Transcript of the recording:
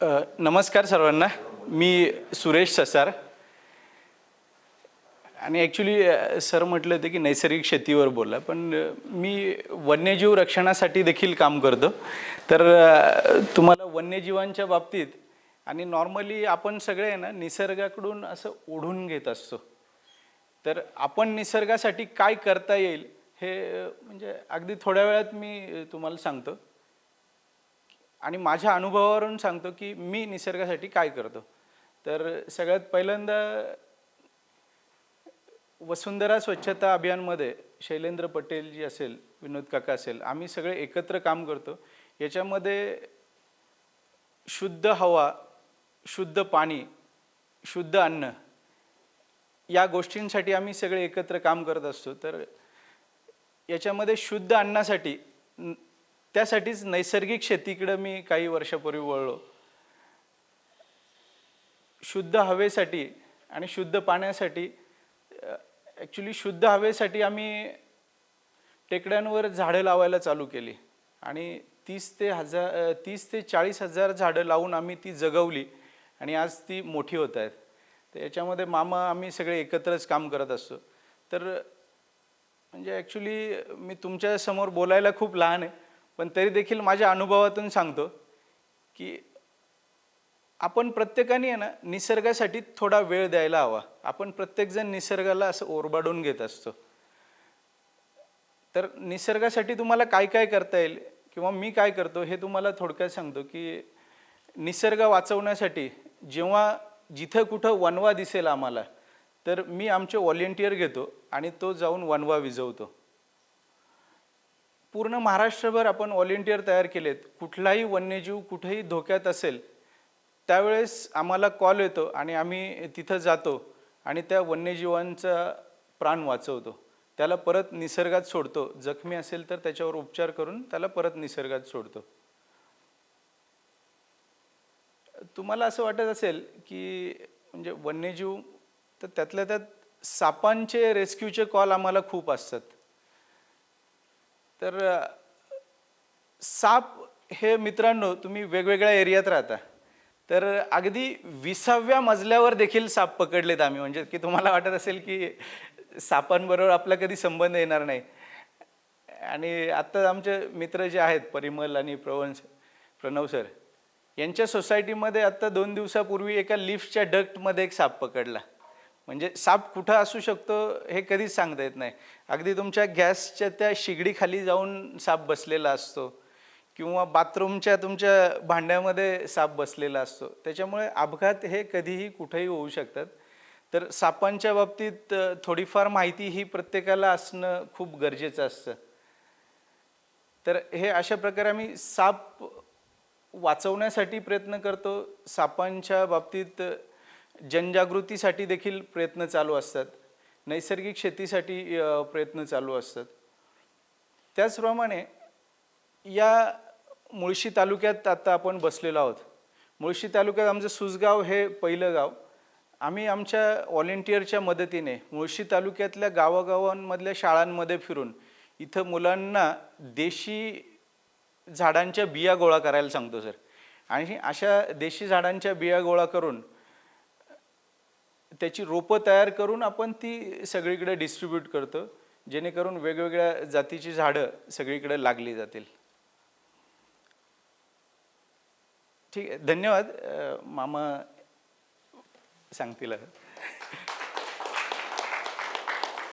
नमस्कार सर्वांना. मी सुरेश ससार. आणि ॲक्च्युली सर म्हटलं होतं की नैसर्गिक शेतीवर बोला, पण मी वन्यजीव रक्षणासाठी देखील काम करतो. तर तुम्हाला वन्यजीवांच्या बाबतीत आणि नॉर्मली आपण सगळे आहे ना निसर्गाकडून असं ओढून घेत असतो. तर आपण निसर्गासाठी काय करता येईल हे म्हणजे अगदी थोड्या वेळात मी तुम्हाला सांगतो आणि माझ्या अनुभवावरून सांगतो की मी निसर्गासाठी काय करतो. तर सगळ्यात पहिल्यांदा वसुंधरा स्वच्छता अभियानमध्ये शैलेंद्र पटेल जी असेल, विनोद काका असेल, आम्ही सगळे एकत्र काम करतो. याच्यामध्ये शुद्ध हवा, शुद्ध पाणी, शुद्ध अन्न या गोष्टींसाठी आम्ही सगळे एकत्र काम करत असतो. तर याच्यामध्ये शुद्ध अन्नासाठी त्यासाठीच नैसर्गिक शेतीकडे मी काही वर्षापूर्वी वळलो. शुद्ध हवेसाठी आणि शुद्ध पाण्यासाठी ॲक्च्युली शुद्ध हवेसाठी आम्ही टेकड्यांवर झाडं लावायला चालू केली आणि 30 ते 40,000 झाडं लावून आम्ही ती जगवली आणि आज ती मोठी होत आहेत. तर याच्यामध्ये मामा आम्ही सगळे एकत्रच काम करत असतो. तर म्हणजे ॲक्च्युली मी तुमच्यासमोर बोलायला खूप लहान आहे, पण तरी देखील माझ्या अनुभवातून सांगतो की आपण प्रत्येकाने आहे ना निसर्गासाठी थोडा वेळ द्यायला हवा. आपण प्रत्येकजण निसर्गाला असं ओरबाडून घेत असतो. तर निसर्गासाठी तुम्हाला काय काय करता येईल किंवा मी काय करतो हे तुम्हाला थोडक्यात सांगतो की निसर्ग वाचवण्यासाठी जेव्हा जिथं कुठं वणवा दिसेल आम्हाला, तर मी आमचे व्हॉलेंटियर घेतो आणि तो जाऊन वणवा विझवतो. पूर्ण महाराष्ट्रभर आपण व्हॉलेंटियर तयार केलेत. कुठलाही वन्यजीव कुठेही धोक्यात असेल त्यावेळेस आम्हाला कॉल येतो आणि आम्ही तिथं जातो आणि त्या वन्यजीवांचा प्राण वाचवतो. त्याला परत निसर्गात सोडतो. जखमी असेल तर त्याच्यावर उपचार करून त्याला परत निसर्गात सोडतो. तुम्हाला असं वाटत असेल की म्हणजे वन्यजीव, तर त्यातल्या त्यात सापांचे रेस्क्यूचे कॉल आम्हाला खूप असतात. तर साप हे मित्रांनो, तुम्ही वेगवेगळ्या एरियात राहता, तर अगदी 20व्या मजल्यावर देखील साप पकडलेत आम्ही. म्हणजे की तुम्हाला वाटत असेल की सापांबरोबर आपला कधी संबंध येणार नाही. आणि आत्ता आमचे मित्र जे आहेत परिमल आणि प्रणव सर, यांच्या सोसायटीमध्ये आत्ता 2 दिवसापूर्वी एका लिफ्टच्या डक्टमध्ये एक साप पकडला. म्हणजे साप कुठं असू शकतो हे कधीच सांगता येत नाही. अगदी तुमच्या गॅसच्या त्या शिगडीखाली जाऊन साप बसलेला असतो किंवा बाथरूमच्या तुमच्या भांड्यामध्ये साप बसलेला असतो. त्याच्यामुळे अपघात हे कधीही कुठेही होऊ शकतात. तर सापांच्या बाबतीत थोडीफार माहिती ही प्रत्येकाला असणं खूप गरजेचं असतं. तर हे अशा प्रकारे आम्ही साप वाचवण्यासाठी प्रयत्न करतो. सापांच्या बाबतीत जनजागृतीसाठी देखील प्रयत्न चालू असतात. नैसर्गिक शेतीसाठी प्रयत्न चालू असतात. त्याचप्रमाणे या मुळशी तालुक्यात आता आपण बसलेलो आहोत. मुळशी तालुक्यात आमचं सुसगाव हे पहिलं गाव. आम्ही आमच्या व्हॉलेंटियरच्या मदतीने मुळशी तालुक्यातल्या गावागावांमधल्या शाळांमध्ये फिरून इथं मुलांना देशी झाडांच्या बिया गोळा करायला सांगतो सर. आणि अशा देशी झाडांच्या बिया गोळा करून त्याची रोपं तयार करून आपण ती सगळीकडे डिस्ट्रीब्यूट करतो, जेणेकरून वेगवेगळ्या जातीची झाडं सगळीकडे लागली जातील. ठीक आहे, धन्यवाद. मामा सांगतील.